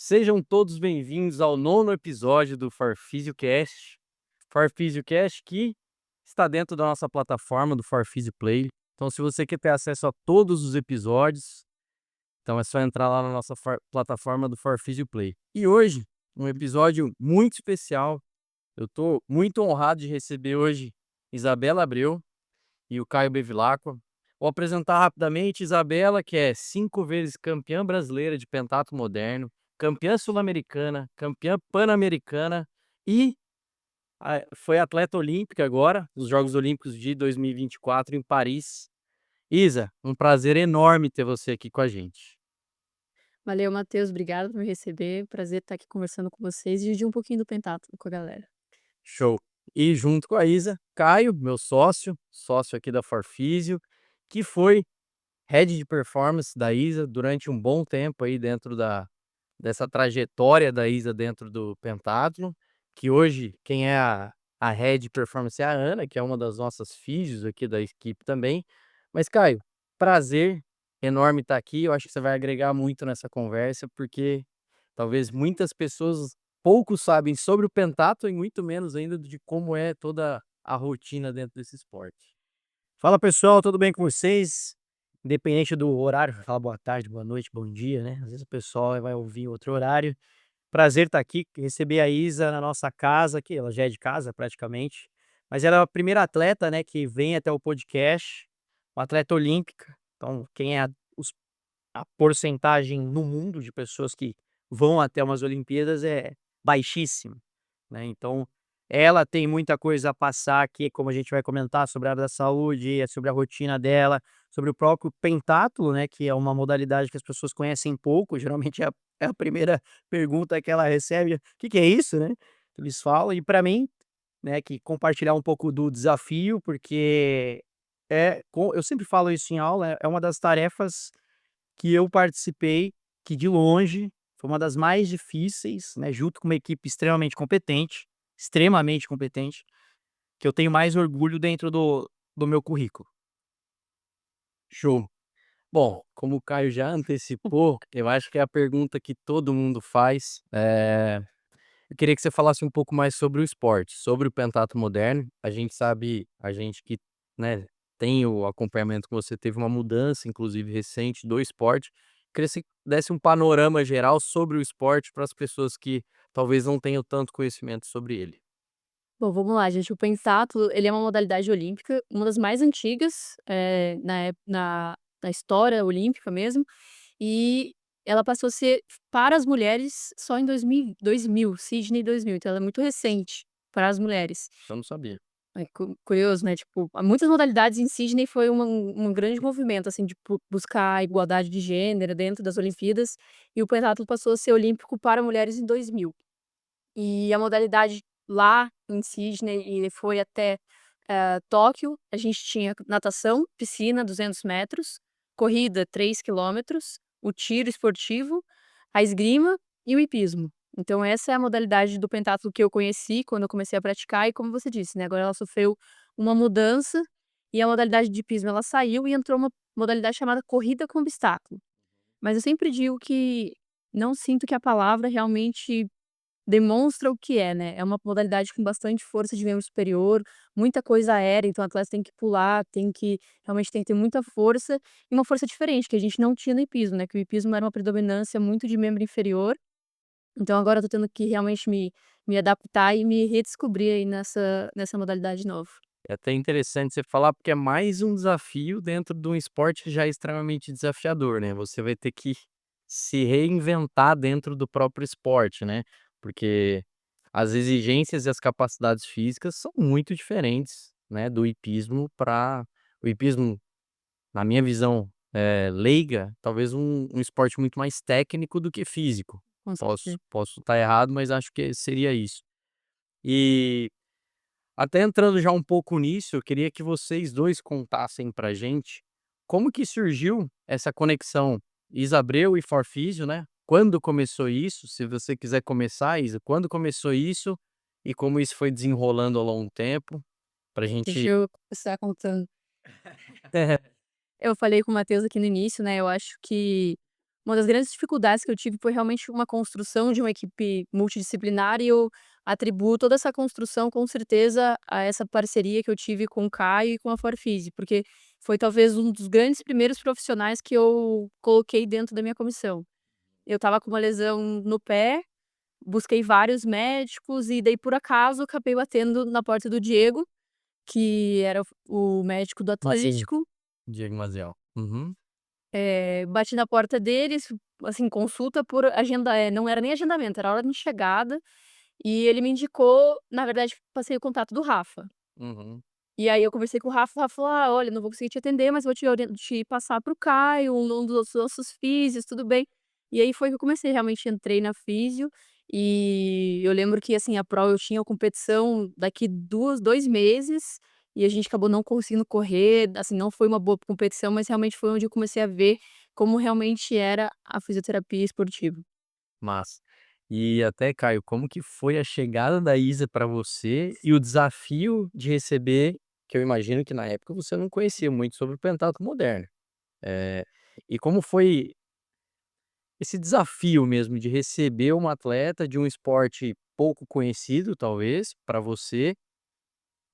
Sejam todos bem-vindos ao nono episódio do ForPhysioCast. ForPhysioCast que está dentro da nossa plataforma do ForPhysio Play. Então, se você quer ter acesso a todos os episódios, então é só entrar lá na nossa plataforma do ForPhysio Play. E hoje, um episódio muito especial. Eu estou muito honrado de receber hoje Isabela Abreu e o Caio Bevilacqua. Vou apresentar rapidamente Isabela, que é 5 vezes campeã brasileira de pentatlo moderno, campeã sul-americana, campeã pan-americana e foi atleta olímpica agora, nos Jogos Olímpicos de 2024 em Paris. Isa, um prazer enorme ter você aqui com a gente. Valeu, Matheus, obrigado por me receber. Prazer estar aqui conversando com vocês e dividir um pouquinho do pentatlo com a galera. Show! E junto com a Isa, Caio, meu sócio aqui da ForPhysio, que foi head de performance da Isa durante um bom tempo aí dentro dessa trajetória da Isa dentro do pentatlo, que hoje quem é a head de performance é a Ana, que é uma das nossas físios aqui da equipe também. Mas, Caio, prazer enorme estar aqui. Eu acho que você vai agregar muito nessa conversa, porque talvez muitas pessoas pouco sabem sobre o pentatlo e muito menos ainda de como é toda a rotina dentro desse esporte. Fala pessoal, tudo bem com vocês? Independente do horário, fala boa tarde, boa noite, bom dia, né? Às vezes o pessoal vai ouvir outro horário. Prazer estar aqui, receber a Isa na nossa casa, que ela já é de casa praticamente, mas ela é a primeira atleta, né, que vem até o podcast, uma atleta olímpica. Então, quem é a porcentagem no mundo de pessoas que vão até umas Olimpíadas é baixíssima, né? Então, ela tem muita coisa a passar aqui, como a gente vai comentar sobre a área da saúde, sobre a rotina dela, sobre o próprio pentatlo, né, que é uma modalidade que as pessoas conhecem pouco, geralmente é a primeira pergunta que ela recebe: "O que que é isso?", né? Eles falam, e para mim, né, que compartilhar um pouco do desafio, porque eu sempre falo isso em aula, é uma das tarefas que eu participei, que de longe foi uma das mais difíceis, né, junto com uma equipe extremamente competente, que eu tenho mais orgulho dentro do meu currículo. Show! Bom, como o Caio já antecipou, eu acho que é a pergunta que todo mundo faz. Eu queria que você falasse um pouco mais sobre o esporte, sobre o pentatlo moderno. A gente sabe, a gente que, né, tem o acompanhamento que você teve uma mudança, inclusive recente, do esporte. Queria que você desse um panorama geral sobre o esporte para as pessoas que talvez não tenham tanto conhecimento sobre ele. Bom, vamos lá, gente. O pentatlo, ele é uma modalidade olímpica, uma das mais antigas, na história olímpica mesmo, e ela passou a ser para as mulheres só em 2000, Sydney 2000, então ela é muito recente para as mulheres. Eu não sabia. É curioso, né, tipo, há muitas modalidades em Sydney foi um grande movimento, assim, de buscar a igualdade de gênero dentro das Olimpíadas, e o pentatlo passou a ser olímpico para mulheres em 2000. E a modalidade lá em Sydney e foi até, Tóquio, a gente tinha natação, piscina 200 metros, corrida 3 quilômetros, o tiro esportivo, a esgrima e o hipismo. Então essa é a modalidade do pentatlo que eu conheci quando eu comecei a praticar e como você disse, né, agora ela sofreu uma mudança, e a modalidade de hipismo ela saiu e entrou uma modalidade chamada corrida com obstáculo. Mas eu sempre digo que não sinto que a palavra realmente demonstra o que é, né, é uma modalidade com bastante força de membro superior, muita coisa aérea, então o atleta tem que pular, realmente tem que ter muita força, e uma força diferente, que a gente não tinha no hipismo, né, que o hipismo era uma predominância muito de membro inferior, então agora eu tô tendo que realmente me adaptar e me redescobrir aí nessa modalidade nova. É até interessante você falar, porque é mais um desafio dentro de um esporte já extremamente desafiador, né? Você vai ter que se reinventar dentro do próprio esporte, né? Porque as exigências e as capacidades físicas são muito diferentes, né? Do hipismo para o hipismo, na minha visão, leiga, talvez um esporte muito mais técnico do que físico. Com certeza. Posso estar errado, mas acho que seria isso. E até entrando já um pouco nisso, eu queria que vocês 2 contassem pra gente como que surgiu essa conexão Isa Abreu e Forfísio, né. Quando começou isso? Se você quiser começar, Isa, quando começou isso e como isso foi desenrolando ao longo do tempo, pra Deixa gente eu começar contando. Eu falei com o Matheus aqui no início, né, eu acho que uma das grandes dificuldades que eu tive foi realmente uma construção de uma equipe multidisciplinar e eu atribuo toda essa construção, com certeza, a essa parceria que eu tive com o Caio e com a Forfise, porque foi talvez um dos grandes primeiros profissionais que eu coloquei dentro da minha comissão. Eu estava com uma lesão no pé, busquei vários médicos e daí, por acaso, acabei batendo na porta do Diego, que era o médico do Sim. Atlético. Diego Maziel. Uhum. Bati na porta deles, assim, consulta por agenda, não era nem agendamento, era hora de chegada, e ele me indicou, na verdade, passei o contato do Rafa. Uhum. E aí eu conversei com o Rafa falou: "Ah, olha, não vou conseguir te atender, mas vou te passar para o Caio, um dos nossos físios, tudo bem". E aí foi que eu comecei, realmente entrei na físio, e eu lembro que, assim, a prova eu tinha a competição daqui 2 meses, e a gente acabou não conseguindo correr, assim, não foi uma boa competição, mas realmente foi onde eu comecei a ver como realmente era a fisioterapia esportiva. Massa. E até, Caio, como que foi a chegada da Isa para você e o desafio de receber, que eu imagino que na época você não conhecia muito sobre o pentatlo moderno. Eh, e como foi esse desafio mesmo de receber uma atleta de um esporte pouco conhecido, talvez, para você,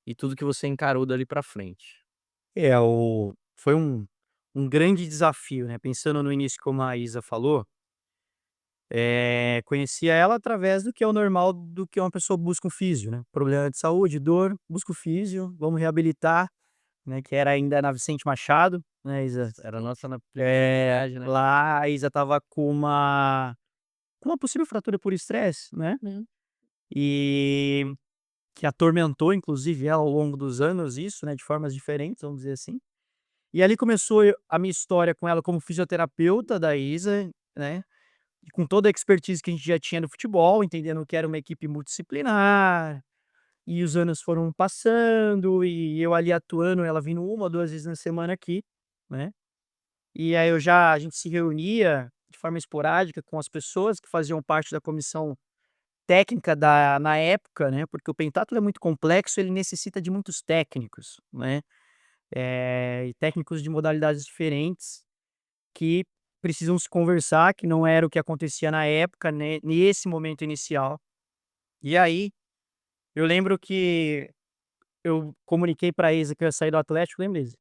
e tudo que você encarou dali para frente? Foi um grande desafio, né, pensando no início como a Isa falou, conhecia ela através do que é o normal do que uma pessoa busca um físio, né, problema de saúde, dor, busca o físio, vamos reabilitar, né, que era ainda na Vicente Machado, né, Isa? Era a nossa na primeira viagem, né? Lá a Isa estava com uma possível fratura por estresse, né, Hum. e que atormentou inclusive ela ao longo dos anos isso, né, de formas diferentes, vamos dizer assim. E ali começou a minha história com ela como fisioterapeuta da Isa, né, e com toda a expertise que a gente já tinha no futebol, entendendo que era uma equipe multidisciplinar, e os anos foram passando, e eu ali atuando, ela vindo 1 ou 2 vezes na semana aqui, né. E aí a gente se reunia de forma esporádica com as pessoas que faziam parte da comissão técnica na época, né, porque o pentatlo é muito complexo, ele necessita de muitos técnicos, né, e técnicos de modalidades diferentes que precisam se conversar, que não era o que acontecia na época, né, nesse momento inicial. E aí, eu lembro que eu comuniquei pra Isa que eu ia sair do Atlético, lembra, Isa?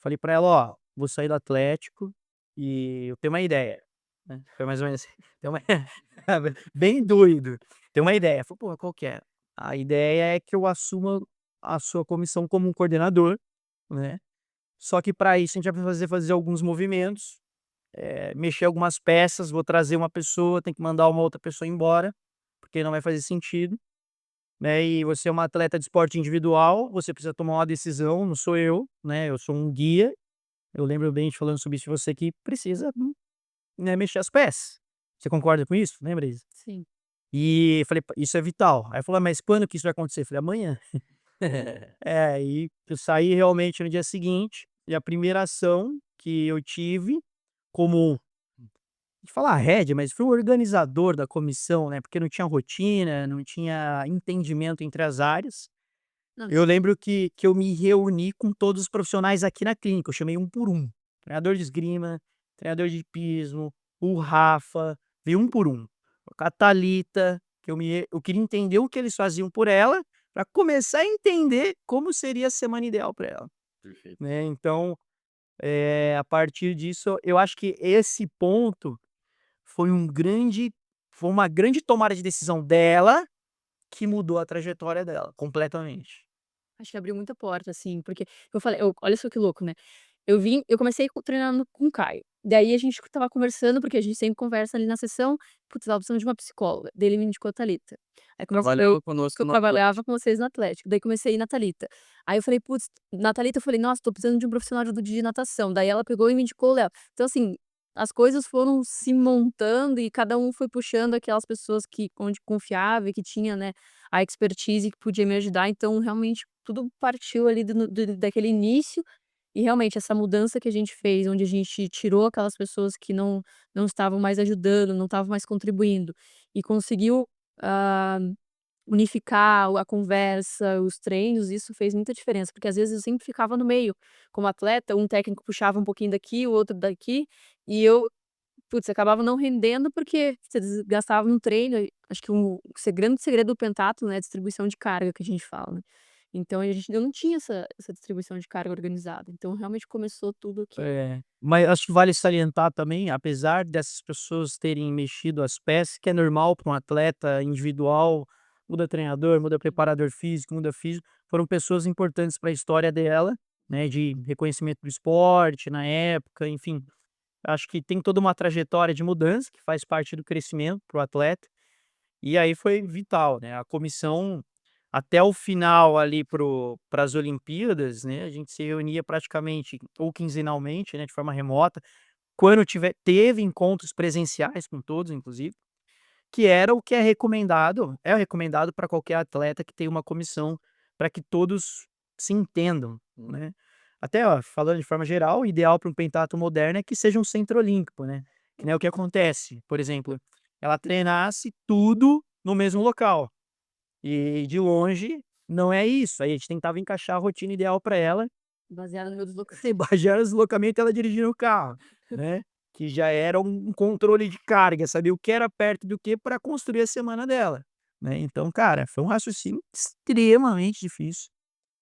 Falei pra ela: "Ó, vou sair do Atlético e eu tenho uma ideia", né, foi mais ou menos assim, "tenho uma bem doido, "tenho uma ideia", falei: "Pô, qual que é?". "A ideia é que eu assuma a sua comissão como um coordenador, né, só que pra isso a gente vai fazer alguns movimentos, mexer algumas peças, vou trazer uma pessoa, tem que mandar uma outra pessoa embora, porque não vai fazer sentido, né, e você é uma atleta de esporte individual, você precisa tomar uma decisão, não sou eu, né, eu sou um guia, eu lembro bem de falando sobre isso de você que precisa, né, mexer as peças. Você concorda com isso? Lembra, Isa?". Sim. E falei: "Isso é vital". Aí falou: "Mas quando que isso vai acontecer?". Falei: "Amanhã". E eu saí realmente no dia seguinte, e a primeira ação que eu tive como, de falar rédea, mas fui o organizador da comissão, né, porque não tinha rotina, não tinha entendimento entre as áreas. Não, Eu lembro que eu me reuni com todos os profissionais aqui na clínica, eu chamei um por um. Treinador de esgrima, treinador de hipismo, o Rafa, veio um por um. Com a Thalita, que eu queria entender o que eles faziam por ela, para começar a entender como seria a semana ideal para ela, Perfeito. né. Então, a partir disso, eu acho que esse ponto foi foi uma grande tomada de decisão dela, que mudou a trajetória dela completamente. acho que abriu muita porta, assim, porque eu falei olha só que louco, né. Eu comecei treinando com o Caio, daí a gente estava conversando, porque a gente sempre conversa ali na sessão, "Putz, estava precisando de uma psicóloga", daí ele me indicou a Thalita. Aí Trabalhava conosco que eu no trabalhava Atlético. com vocês no Atlético, daí comecei a ir na Thalita. Aí eu falei: "Putz", na Thalita eu falei: "Nossa, tô precisando de um profissional de natação", daí ela pegou e me indicou o Léo. Então assim, as coisas foram se montando e cada um foi puxando aquelas pessoas que onde confiava e que tinha, né, a expertise que podia me ajudar, então realmente tudo partiu ali daquele início, e realmente essa mudança que a gente fez, onde a gente tirou aquelas pessoas que não estavam mais ajudando, não estavam mais contribuindo, e conseguiu, ah, unificar a conversa, os treinos, isso fez muita diferença, porque às vezes eu sempre ficava no meio, como atleta, um técnico puxava um pouquinho daqui, o outro daqui, e eu putz, acabava não rendendo porque você desgastava no treino. Acho que grande segredo do pentatlo, né, é a distribuição de carga que a gente fala, né. Então eu não tinha essa distribuição de carga organizada, então realmente começou tudo aqui. Mas acho que vale salientar também, apesar dessas pessoas terem mexido as peças, que é normal para um atleta individual, muda treinador, muda preparador físico, muda físico, foram pessoas importantes para a história dela, né, de reconhecimento do esporte na época, enfim. Acho que tem toda uma trajetória de mudança que faz parte do crescimento para o atleta. E aí foi vital, né, a comissão até o final ali para as Olimpíadas, né, a gente se reunia praticamente ou quinzenalmente, né, de forma remota, quando teve encontros presenciais com todos inclusive, que era o que é recomendado para qualquer atleta que tenha uma comissão, para que todos se entendam, né. Até, ó, falando de forma geral, o ideal para um pentatlo moderno é que seja um centro olímpico, né, que não é o que acontece, por exemplo, ela treinasse tudo no mesmo local, e de longe não é isso, aí a gente tentava encaixar a rotina ideal para ela, Baseado no meu se deslocamento. basear no deslocamento ela dirigindo o carro, né, que já era um controle de carga, saber o que era perto do que para construir a semana dela, né. Então, cara, foi um raciocínio extremamente difícil,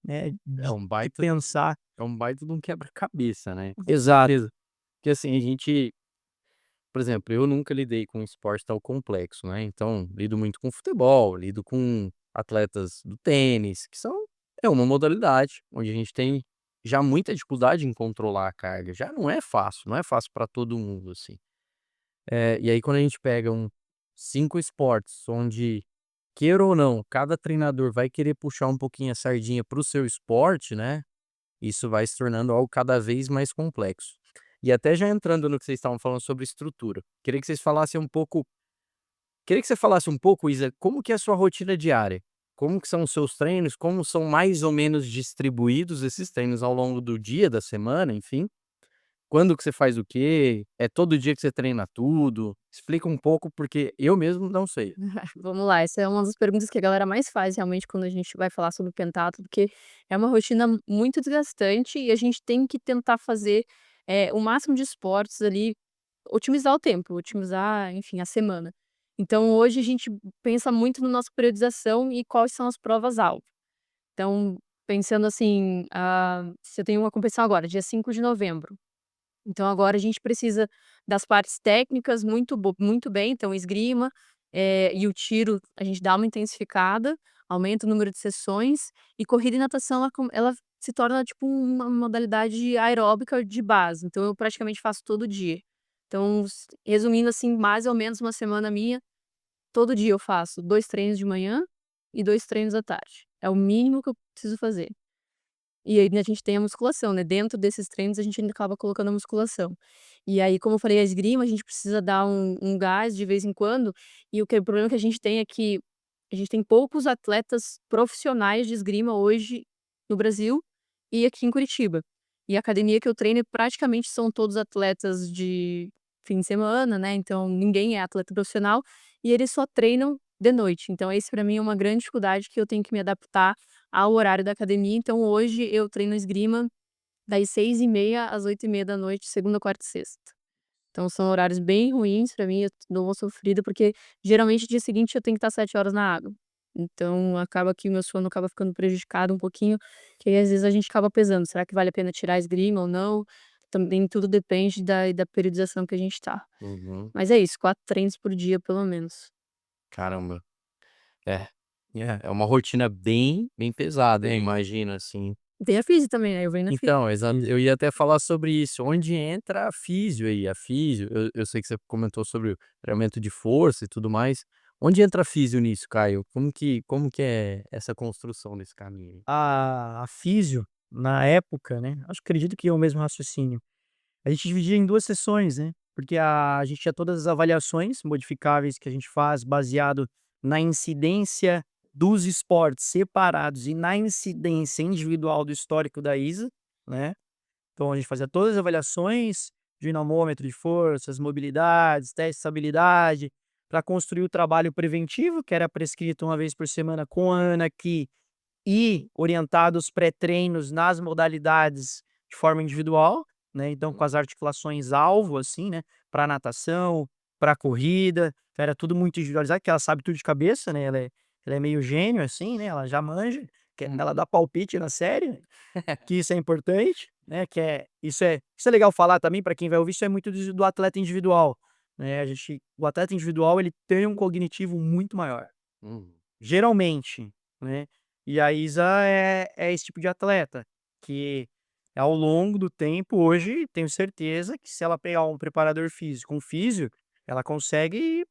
né, É um de baita pensar. é um baita de um quebra-cabeça, né. Exato. Beleza. Porque assim, a gente por exemplo, eu nunca lidei com um esporte tão complexo, né, então lido muito com futebol, lido com atletas do tênis, que é uma modalidade onde a gente tem já muita dificuldade em controlar a carga, já não é fácil, não é fácil para todo mundo, assim. E aí quando a gente pega 5 esportes onde, queira ou não, cada treinador vai querer puxar um pouquinho a sardinha para o seu esporte, né, isso vai se tornando algo cada vez mais complexo. E até já entrando no que vocês estavam falando sobre estrutura, queria que você falasse um pouco, Isa, como que é a sua rotina diária? Como que são os seus treinos? Como são mais ou menos distribuídos esses treinos ao longo do dia, da semana, enfim? Quando que você faz o quê? É todo dia que você treina tudo? Explica um pouco, porque eu mesmo não sei. Vamos lá, essa é uma das perguntas que a galera mais faz realmente quando a gente vai falar sobre o pentatlo, porque é uma rotina muito desgastante e a gente tem que tentar fazer, o máximo de esportes ali, otimizar o tempo, otimizar, enfim, a semana. Então hoje a gente pensa muito na nossa periodização e quais são as provas-alvo. Então, pensando assim, se eu tenho uma competição agora, dia 5 de novembro, então agora a gente precisa das partes técnicas muito bem, então esgrima, e o tiro a gente dá uma intensificada, aumenta o número de sessões, e corrida e natação ela se torna tipo uma modalidade aeróbica de base, então eu praticamente faço todo dia. Então resumindo assim, mais ou menos uma semana minha, todo dia eu faço 2 treinos de manhã e 2 treinos à tarde, é o mínimo que eu preciso fazer. E aí a gente tem a musculação, né, dentro desses treinos a gente ainda acaba colocando a musculação. E aí, como eu falei, a esgrima a gente precisa dar um gás de vez em quando, e o problema que a gente tem é que a gente tem poucos atletas profissionais de esgrima hoje no Brasil e aqui em Curitiba. E a academia que eu treino praticamente são todos atletas de fim de semana, né, então ninguém é atleta profissional, e eles só treinam de noite. Então esse para mim é uma grande dificuldade que eu tenho que me adaptar ao horário da academia, então hoje eu treino esgrima das 6h30 às 8h30 noite, segunda, quarta e sexta. Então são horários bem ruins pra mim, eu dou uma sofrida, porque geralmente dia seguinte eu tenho que estar 7 horas na água. Então acaba que o meu sono acaba ficando prejudicado um pouquinho, que aí às vezes a gente acaba pesando, será que vale a pena tirar a esgrima ou não? Também tudo depende da periodização que a gente tá. Uhum. Mas é isso, 4 treinos por dia pelo menos. Caramba. É. É uma rotina bem pesada, eu imagino, assim. Tem a físio também, né, eu venho na físio. Então, eu ia até falar sobre isso, onde entra a físio aí? A físio, eu sei que você comentou sobre o treinamento de força e tudo mais. Onde entra a físio nisso, Caio? Como que é essa construção desse caminho? A físio, na época, né, acredito que é o mesmo raciocínio. A gente dividia em 2 sessões, né, porque a gente tinha todas as avaliações modificáveis que a gente faz baseado na incidência dos esportes separados e na incidência individual do histórico da Isa, né. Então a gente fazia todas as avaliações, dinamômetro de forças, mobilidades, teste de estabilidade, para construir o trabalho preventivo, que era prescrito uma vez por semana com a Ana aqui, e orientado os pré-treinos nas modalidades de forma individual, né? Então, com as articulações alvo, assim, né? Para natação, para corrida, então era tudo muito individualizado, que ela sabe tudo de cabeça, né? Ela é meio gênio, assim, né? Ela já manja, ela dá palpite na série, né, que isso é importante, né? Isso é legal falar também para quem vai ouvir, isso é muito do atleta individual, né? O atleta individual ele tem um cognitivo muito maior. Uhum. Geralmente, né. E a Isa é esse tipo de atleta, que ao longo do tempo hoje tenho certeza que se ela pegar um preparador físico, um físio, ela consegue ir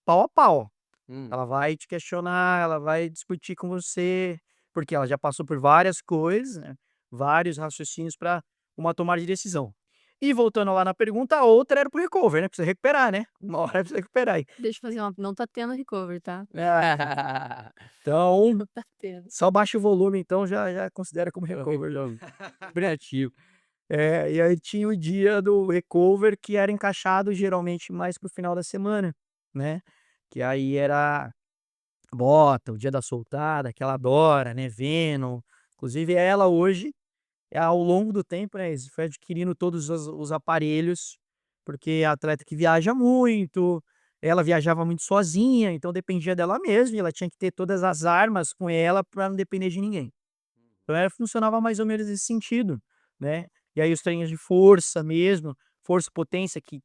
pau a pau. Hum. Ela vai te questionar, ela vai discutir com você, porque ela já passou por várias coisas, né, vários raciocínios para uma tomada de decisão. E voltando lá na pergunta, a outra era para o recover, né, precisa recuperar, né, uma hora precisa recuperar. Deixa eu fazer uma não tá tendo recovery, tá? Então, Não tá tendo. só baixa o volume então já considera como recover já. Criativo. E aí tinha o dia do recover que era encaixado geralmente mais para o final da semana, né, que aí era bota, o dia da soltada, que ela adora, né, Venom. Inclusive ela hoje, ao longo do tempo, né, foi adquirindo todos os aparelhos, porque é atleta que viaja muito, ela viajava muito sozinha, então dependia dela mesma e ela tinha que ter todas as armas com ela para não depender de ninguém. Então ela funcionava mais ou menos nesse sentido, né. E aí os treinos de força mesmo, força e potência que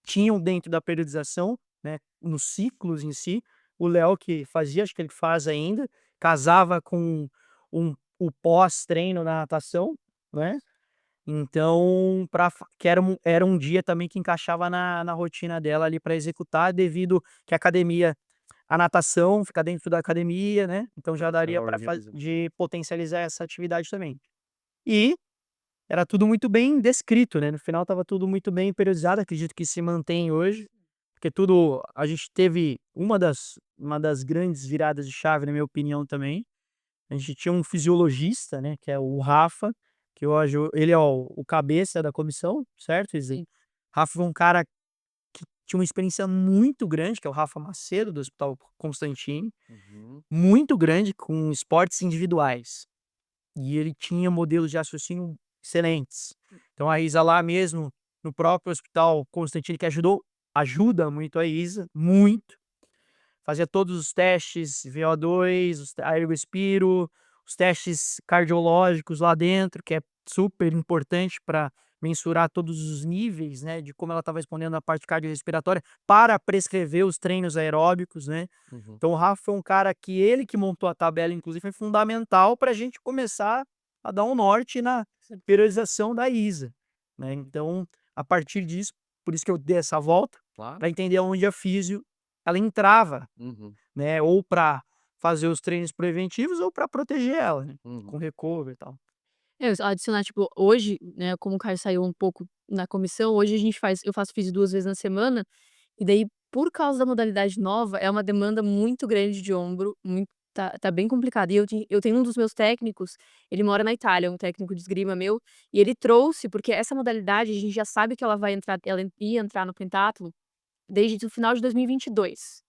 tinham dentro da periodização, né, nos ciclos em si, o Léo que fazia, acho que ele faz ainda, casava com o pós-treino na natação, né. Então pra fa que era um dia também que encaixava na rotina dela ali para executar, devido que a natação fica dentro da academia, né, então já daria Ela para organiza. de potencializar essa atividade também. E era tudo muito bem descrito, né, no final estava tudo muito bem periodizado, acredito que se mantém hoje, porque tudo a gente teve uma das grandes viradas de chave, na minha opinião também, a gente tinha um fisiologista, né, que é o Rafa, que hoje ele é o cabeça da comissão, certo, Izzy? Sim. Rafa foi um cara que tinha uma experiência muito grande, que é o Rafa Macedo, do Hospital Constantini, Uhum. muito grande com esportes individuais. E ele tinha modelos de raciocínio excelentes. Então a Isa lá mesmo, no próprio Hospital Constantini, que ajuda muito a Isa, muito. Fazia todos os testes VO2, aerospiro, os testes cardiológicos lá dentro, que é super importante para mensurar todos os níveis, né, de como ela estava respondendo na parte cardiorrespiratória, para prescrever os treinos aeróbicos, né. Uhum. Então o Rafa foi um cara que ele que montou a tabela, inclusive foi fundamental para a gente começar a dar um norte na periodização da ISA, né. Então, a partir disso, por isso que eu dei essa volta, Claro. para entender aonde a físio ela entrava, Uhum. né, ou para fazer os treinos preventivos ou para proteger ela, né, Uhum. com recover e tal. Adicionar, tipo, hoje, né, como o Caio saiu um pouco na comissão, hoje eu faço fisio 2 vezes na semana, e daí, por causa da modalidade nova, é uma demanda muito grande de ombro, tá bem complicado. E eu tenho um dos meus técnicos, ele mora na Itália, um técnico de esgrima meu, e ele trouxe porque essa modalidade a gente já sabe que ela ia entrar no pentatlo desde o final de 2022.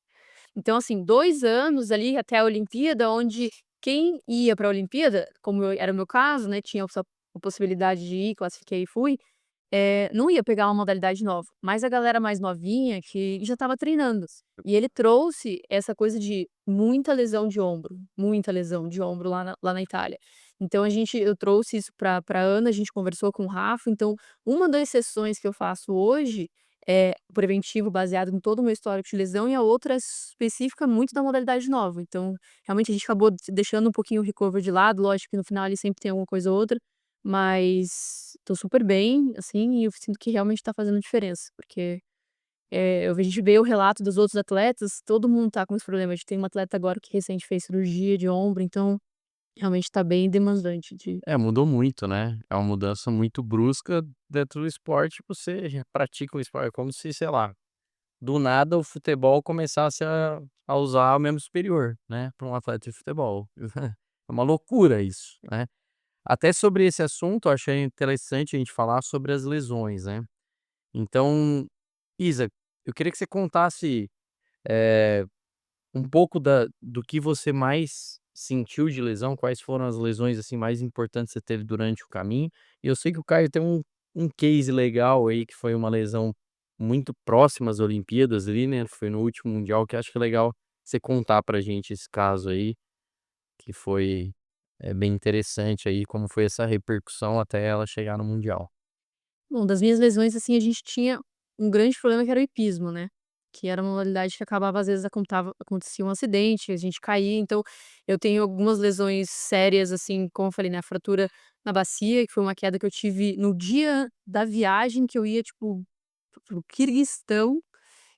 Então, assim, 2 anos ali até a Olimpíada, onde quem ia para a Olimpíada, como era o meu caso, né, tinha essa a possibilidade de ir, classifiquei e fui, não ia pegar uma modalidade nova, mas a galera mais novinha que já estava treinando. E ele trouxe essa coisa de muita lesão de ombro lá na Itália. Então eu trouxe isso pra Ana, a gente conversou com o Rafa, então uma das sessões que eu faço hoje é preventivo baseado em todo o meu histórico de lesão e a outra é específica muito da modalidade nova. Então, realmente a gente acabou deixando um pouquinho o recover de lado, lógico que no final ele sempre tem alguma coisa ou outra, mas tô super bem, assim, e eu sinto que realmente tá fazendo diferença, porque, a gente vê o relato dos outros atletas, todo mundo tá com esse problema. A gente tem uma atleta agora que recente fez cirurgia de ombro, então realmente tá bem demandante de É, mudou muito, né? É uma mudança muito brusca dentro do esporte. Você já pratica o esporte, é como se, sei lá, do nada o futebol começasse a usar o membro superior, né, para um atleta de futebol. É uma loucura isso, né? Até sobre esse assunto, eu achei interessante a gente falar sobre as lesões, né? Então, Isa, eu queria que você contasse eh, um pouco do que você mais sentiu de lesão, quais foram as lesões, assim, mais importantes que você teve durante o caminho. E eu sei que o Caio tem um case legal aí, que foi uma lesão muito próxima às Olimpíadas ali, né? Foi no último Mundial, que acho que é legal você contar pra gente esse caso aí, que foi bem interessante aí, como foi essa repercussão até ela chegar no Mundial. Bom, das minhas lesões, assim, a gente tinha um grande problema que era o hipismo, né, que era uma modalidade que acabava às vezes acontecia um acidente, a gente caía, então eu tenho algumas lesões sérias, assim, como eu falei, né, a fratura na bacia, que foi uma queda que eu tive no dia da viagem que eu ia, tipo, para o Quirguistão.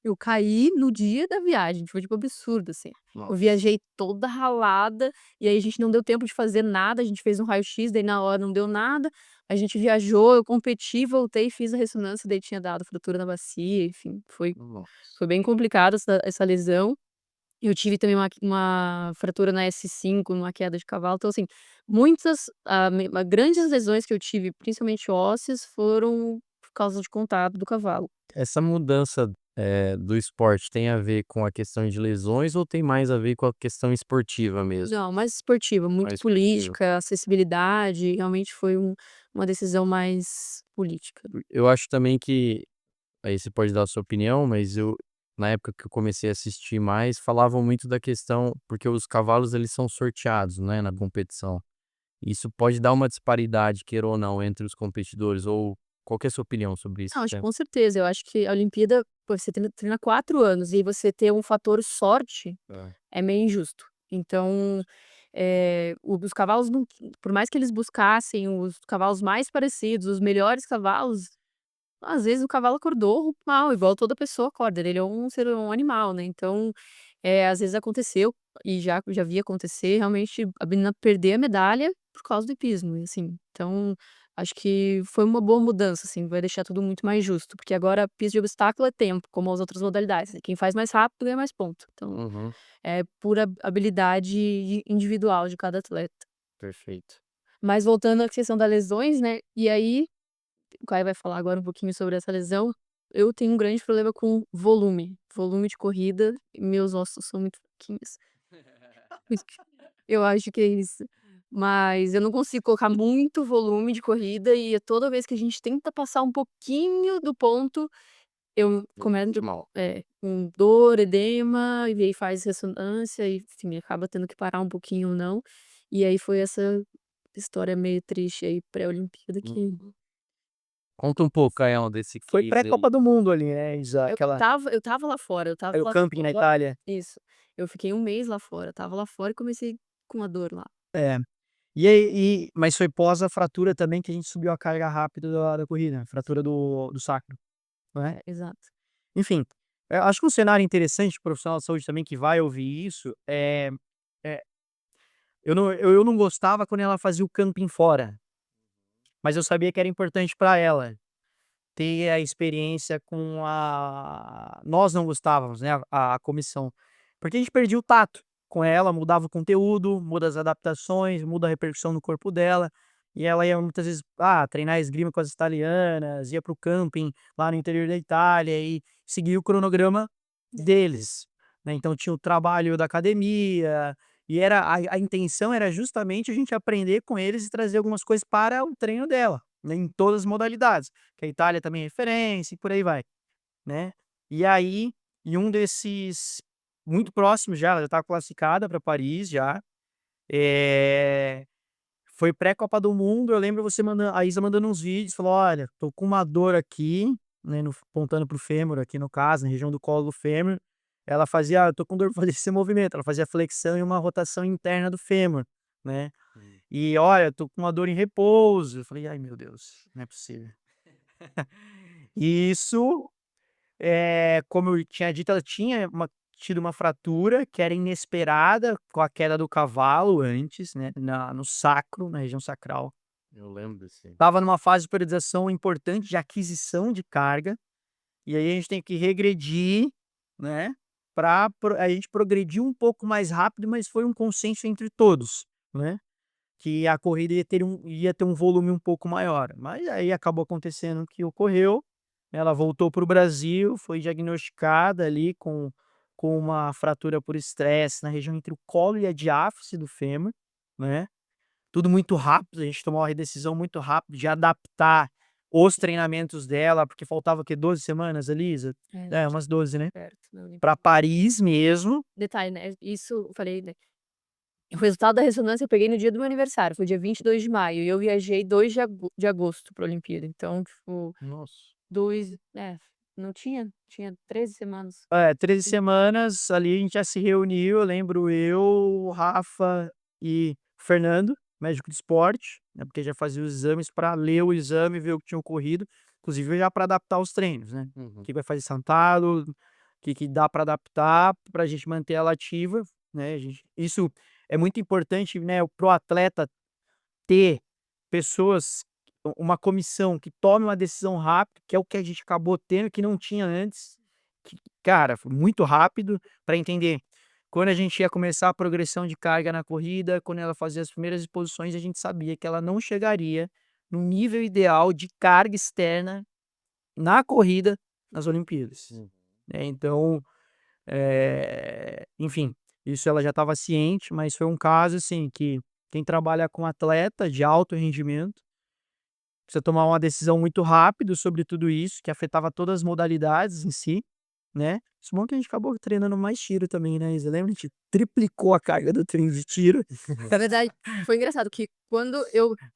Eu caí no dia da viagem, foi, tipo, absurdo, assim. Eu Nossa. viajei toda ralada, e aí a gente não deu tempo de fazer nada, a gente fez um raio-x, daí na hora não deu nada, a gente viajou, eu competi, voltei, fiz a ressonância, daí tinha dado fratura na bacia, enfim, Nossa. foi bem complicado essa lesão. Eu tive também uma fratura na S5, numa queda de cavalo, então assim, grandes lesões que eu tive, principalmente ósseas, foram por causa de contato do cavalo. Essa mudança, do esporte tem a ver com a questão de lesões ou tem mais a ver com a questão esportiva mesmo? Não, mais esportiva, muito Mais esportiva. política, acessibilidade, realmente foi uma decisão mais política. Eu acho também que, aí você pode dar a sua opinião, mas na época que eu comecei a assistir mais, falavam muito da questão, porque os cavalos eles são sorteados, né, na competição. Isso pode dar uma disparidade, queira ou não, entre os competidores, ou qual que é a sua opinião sobre isso? Não, acho que com certeza, eu acho que a Olimpíada, pô, você treina 4 anos e você ter um fator sorte, É. é meio injusto. Então, os cavalos não, por mais que eles buscassem os cavalos mais parecidos, os melhores cavalos, às vezes o cavalo acordou mal, igual toda pessoa acorda, ele é um animal, né, então, às vezes aconteceu, e já vi acontecer, realmente, a menina perder a medalha por causa do hipismo, e assim, então, acho que foi uma boa mudança, assim, vai deixar tudo muito mais justo, porque agora pista de obstáculo é tempo, como as outras modalidades, né, quem faz mais rápido ganha mais ponto, então, Uhum, é pura habilidade individual de cada atleta. perfeito. Mas voltando à questão das lesões, né, e aí o Caio vai falar agora um pouquinho sobre essa lesão. Eu tenho um grande problema com volume de corrida, e meus ossos são muito fraquinhos. Eu acho que é isso. Mas eu não consigo colocar muito volume de corrida e toda vez que a gente tenta passar um pouquinho do ponto, eu De começo, mal. com dor, edema, e aí faz ressonância e, enfim, acaba tendo que parar um pouquinho ou não. E aí foi essa história meio triste aí pré-Olimpíada que Uhum. Conta um pouco, Caião, desse Foi case pré-Copa aí. do Mundo ali, né, Isa, aquela eu estava lá fora, eu estava era o lá camping na fora. Itália. Isso. Eu fiquei um mês lá fora, eu estava lá fora e comecei com a dor lá. É. E aí mas foi pós a fratura também que a gente subiu a carga rápido da corrida, fratura do sacro, né. É, exato. Enfim, acho que um cenário interessante para o profissional de saúde também que vai ouvir isso, é eu não gostava quando ela fazia o camping fora, mas eu sabia que era importante para ela ter a experiência com a nós não gostávamos, né, a comissão, porque a gente perdia o tato com ela, mudava o conteúdo, muda as adaptações, muda a repercussão no corpo dela, e ela ia muitas vezes, treinar esgrima com as italianas, ia para o camping lá no interior da Itália e seguia o cronograma deles, né, então tinha o trabalho da academia, e era a intenção era justamente a gente aprender com eles e trazer algumas coisas para o treino dela, né, em todas as modalidades que a Itália também é referência e por aí vai, né. E aí, em um desses muito próximo já, ela já estava classificada para Paris já, eh, foi pré-Copa do Mundo, eu lembro você mandando a Isa mandando uns vídeos, falou: "Olha, tô com uma dor aqui", né, apontando para o fêmur aqui no caso, na região do colo do fêmur, ela fazia: "Eu tô com dor pra fazer esse movimento", ela fazia flexão e uma rotação interna do fêmur, né. Hum. E: "Olha, tô com uma dor em repouso", eu falei: "Ai meu Deus, não é possível". E isso, como eu tinha dito, ela tinha tido uma fratura que era inesperada com a queda do cavalo antes, né, no sacro, na região sacral. Eu lembro desse. Estava numa fase de periodização importante de aquisição de carga, e aí a gente tem que regredir, né, para a gente progredir um pouco mais rápido, mas foi um consenso entre todos, né, que a corrida ia ter um volume um pouco maior. Mas aí acabou acontecendo o que ocorreu, ela voltou para o Brasil, foi diagnosticada ali com uma fratura por estresse na região entre o colo e a diáfise do fêmur, né. Tudo muito rápido, a gente tomou uma decisão muito rápido de adaptar os treinamentos dela, porque faltava o quê? 12 semanas ali, Isa? É, Umas 12, né? perto da Olimpíada. Pra Paris mesmo. Detalhe, né, isso eu falei, né, o resultado da ressonância eu peguei no dia do meu aniversário, foi dia 22 de maio, e eu viajei 2 de agosto pra Olimpíada, então, tipo, Nossa. 2 não tinha 13 semanas. 13 semanas ali a gente já se reuniu, eu lembro eu, o Rafa e o Fernando, médico de esporte, né, porque já fazia os exames para ler o exame, ver o que tinha ocorrido, inclusive já para adaptar os treinos, né? O que vai fazer sentado, o que dá para adaptar para a gente manter ela ativa, né? Isso é muito importante, né, para o atleta ter pessoas, uma comissão que tome uma decisão rápida, que é o que a gente acabou tendo, que não tinha antes, que, cara, foi muito rápido para entender. Quando a gente ia começar a progressão de carga na corrida, quando ela fazia as primeiras exposições, a gente sabia que ela não chegaria no nível ideal de carga externa na corrida nas Olimpíadas. Né? Então, enfim, isso ela já estava ciente, mas foi um caso assim que quem trabalha com atleta de alto rendimento precisa tomar uma decisão muito rápido sobre tudo isso, que afetava todas as modalidades em si, né. Isso bom que a gente acabou treinando mais tiro também, né, Isa, lembra? A gente triplicou a carga do treino de tiro. Na verdade, foi engraçado que quando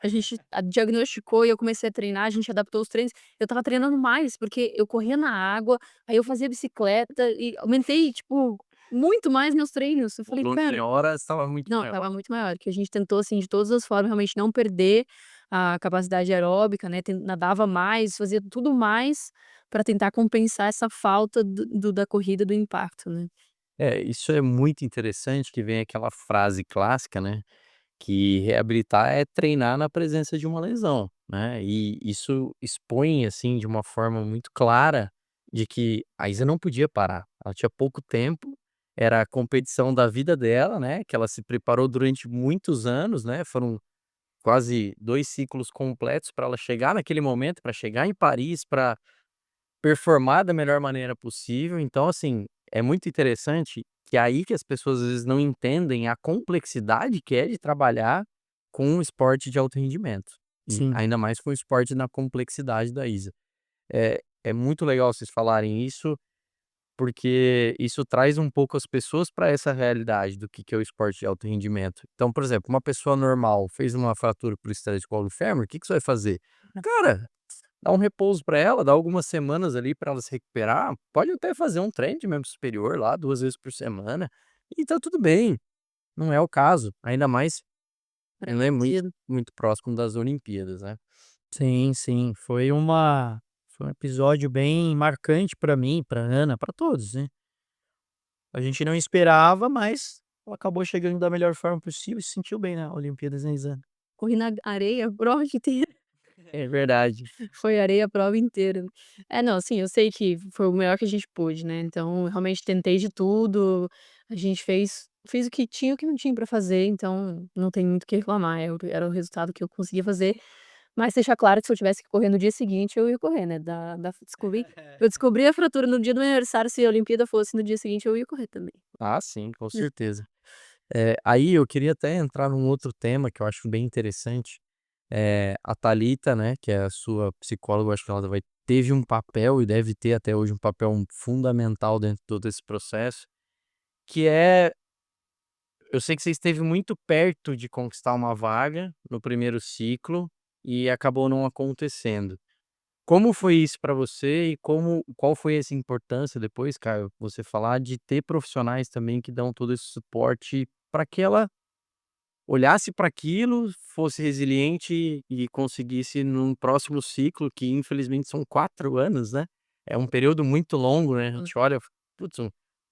a gente diagnosticou e eu comecei a treinar, a gente adaptou os treinos, eu estava treinando mais, porque eu corria na água, aí eu fazia bicicleta e aumentei, tipo, muito mais meus treinos. Eu O falei: volume de "Espera". horas estava muito Não, maior. estava muito maior, que a gente tentou, assim, de todas as formas, realmente não perder a capacidade aeróbica, né, nadava mais, fazia tudo mais para tentar compensar essa falta da corrida, do impacto, né. Isso é muito interessante que vem aquela frase clássica, né, que reabilitar é treinar na presença de uma lesão, né, e isso expõe, assim, de uma forma muito clara de que a Isa não podia parar. Ela tinha pouco tempo, era a competição da vida dela, né, que ela se preparou durante muitos anos, né, foram quase 2 ciclos completos para ela chegar naquele momento, para chegar em Paris, para performar da melhor maneira possível. Então, assim, é muito interessante que é aí que as pessoas às vezes não entendem a complexidade que é de trabalhar com um esporte de alto rendimento, e Sim. ainda mais com o esporte na complexidade da Isa. É muito legal vocês falarem isso, porque isso traz um pouco as pessoas para essa realidade do que é o esporte de alto rendimento. Então, por exemplo, uma pessoa normal fez uma fratura por estresse de colo fêmur, o que que você vai fazer? Cara, dá um repouso para ela, dá algumas semanas ali para ela se recuperar, pode até fazer um treino de membro superior lá 2 vezes por semana, e tá tudo bem. Não é o caso, ainda mais ela é muito, Sentido. muito próximo das Olimpíadas, né. Sim, sim, foi um episódio bem marcante para mim, para Ana, para todos, né. A gente não esperava, mas ela acabou chegando da melhor forma possível e se sentiu bem na Olimpíadas, né, Isa? Corri na areia a prova inteira. É verdade. Foi areia a prova inteira. É, não, assim, eu sei que foi o melhor que a gente pôde, né, então realmente tentei de tudo, a gente fez o que tinha e o que não tinha pra fazer, então não tem muito o que reclamar, era o resultado que eu conseguia fazer, mas deixar claro que se eu tivesse que correr no dia seguinte, eu ia correr, né, eu descobri a fratura no dia do meu aniversário, se a Olimpíada fosse no dia seguinte, eu ia correr também. Ah, sim, com certeza. Aí eu queria até entrar num outro tema que eu acho bem interessante. A Thalita, né, que é a sua psicóloga, eu acho que ela teve um papel e deve ter até hoje um papel fundamental dentro de todo esse processo, que é, eu sei que você esteve muito perto de conquistar uma vaga no primeiro ciclo e acabou não acontecendo. Como foi isso para você e qual foi essa importância depois, Caio, você falar de ter profissionais também que dão todo esse suporte para que ela olhasse para aquilo, fosse resiliente e conseguisse num próximo ciclo, que infelizmente são 4 anos, né, é um período muito longo, né, a gente olha, putz,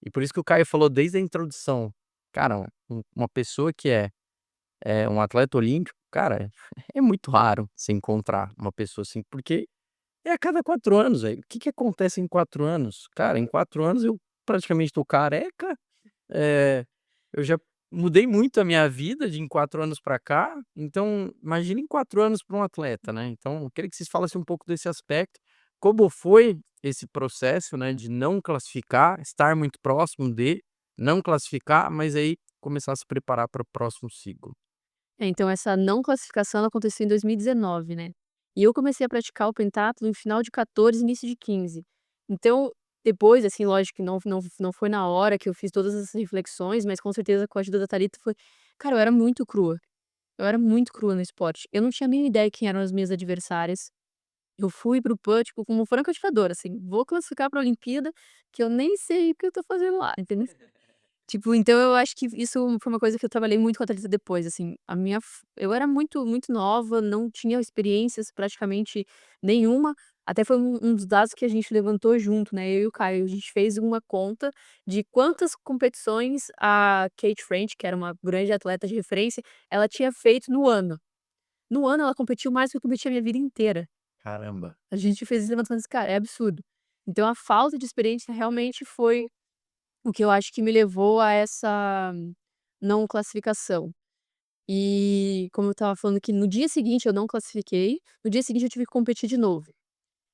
e por isso que o Caio falou desde a introdução, cara, uma pessoa que é um atleta olímpico, cara, é muito raro se encontrar uma pessoa assim, porque é a cada 4 anos, velho. O que que acontece em 4 anos? Cara, em 4 anos eu praticamente tô careca, eh, eu já mudei muito a minha vida de em 4 anos pra cá, então imagina em 4 anos para um atleta, né. Então eu queria que vocês falassem um pouco desse aspecto, como foi esse processo, né, de não classificar, estar muito próximo de não classificar, mas aí começar a se preparar para o próximo ciclo. Então essa não classificação ela aconteceu em 2019, né. E eu comecei a praticar o pentatlo em final de 14, início de 15. Então, depois, assim, lógico que não foi na hora que eu fiz todas essas reflexões, mas com certeza com a ajuda da Thalita foi cara, eu era muito crua. Eu era muito crua no esporte. Eu não tinha a mínima ideia quem eram as minhas adversárias. Eu fui para o PAN, tipo, como franca atiradora, assim, vou classificar pra Olimpíada, que eu nem sei o que eu tô fazendo lá, entendeu? Tipo, então eu acho que isso foi uma coisa que eu trabalhei muito com a Thalita depois, assim, a minha f eu era muito, muito nova, não tinha experiências praticamente nenhuma, até foi um dos dados que a gente levantou junto, né, eu e o Caio, a gente fez uma conta de quantas competições a Kate French, que era uma grande atleta de referência, ela tinha feito no ano. No ano ela competiu mais do que eu competi a minha vida inteira. Caramba. A gente fez esse levantamento desse cara, é absurdo. Então a falta de experiência realmente foi o que eu acho que me levou a essa não classificação. E como eu estava falando que no dia seguinte eu não classifiquei, no dia seguinte eu tive que competir de novo.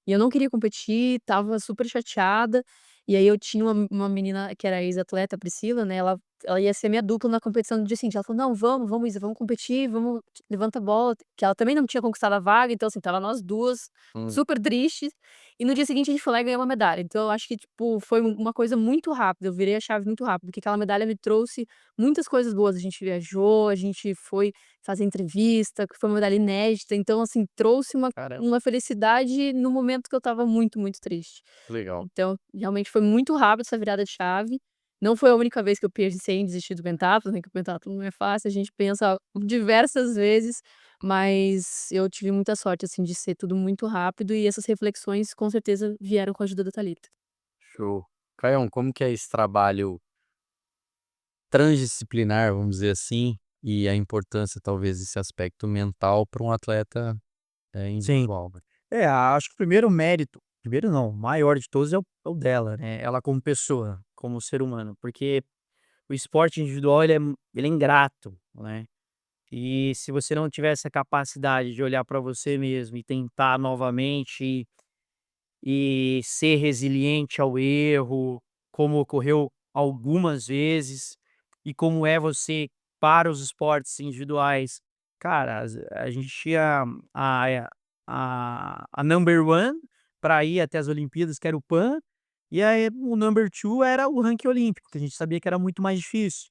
E eu não queria competir, estava super chateada, e aí eu tinha uma menina que era ex-atleta, a Priscila, né, ela ia ser minha dupla na competição do dia seguinte, ela falou: "Não, vamos Isa, vamos competir, vamos, levanta a bola", que ela também não tinha conquistado a vaga, então assim, estava nós 2 Hum, super tristes, e no dia seguinte a gente foi lá e ganhou uma medalha, então eu acho que, tipo, foi uma coisa muito rápida, eu virei a chave muito rápido, porque aquela medalha me trouxe muitas coisas boas, a gente viajou, a gente foi fazer entrevista, que foi uma medalha inédita, então assim, trouxe uma caramba, uma felicidade no momento que eu estava muito, muito triste. que legal. Então, realmente foi muito rápido essa virada de chave. Não foi a única vez que eu pensei em desistir do pentatlo, né, que o pentatlo não é fácil, a gente pensa diversas vezes, mas eu tive muita sorte, assim, de ser tudo muito rápido e essas reflexões com certeza vieram com a ajuda da Thalita. Show. Caião, como que é esse trabalho transdisciplinar, vamos dizer assim, e a importância talvez desse aspecto mental para um atleta, Sim. individual, né? Acho que o primeiro mérito, primeiro não, o maior de todos é o dela, né, ela como pessoa, como ser humano, porque o esporte individual ele é ingrato, né, e se você não tiver essa capacidade de olhar para você mesmo e tentar novamente e ser resiliente ao erro, como ocorreu algumas vezes, e como é você para os esportes individuais. Cara, a gente tinha a a number one para ir até as Olimpíadas, que era o PAN, e aí o number two era o ranking olímpico, que a gente sabia que era muito mais difícil.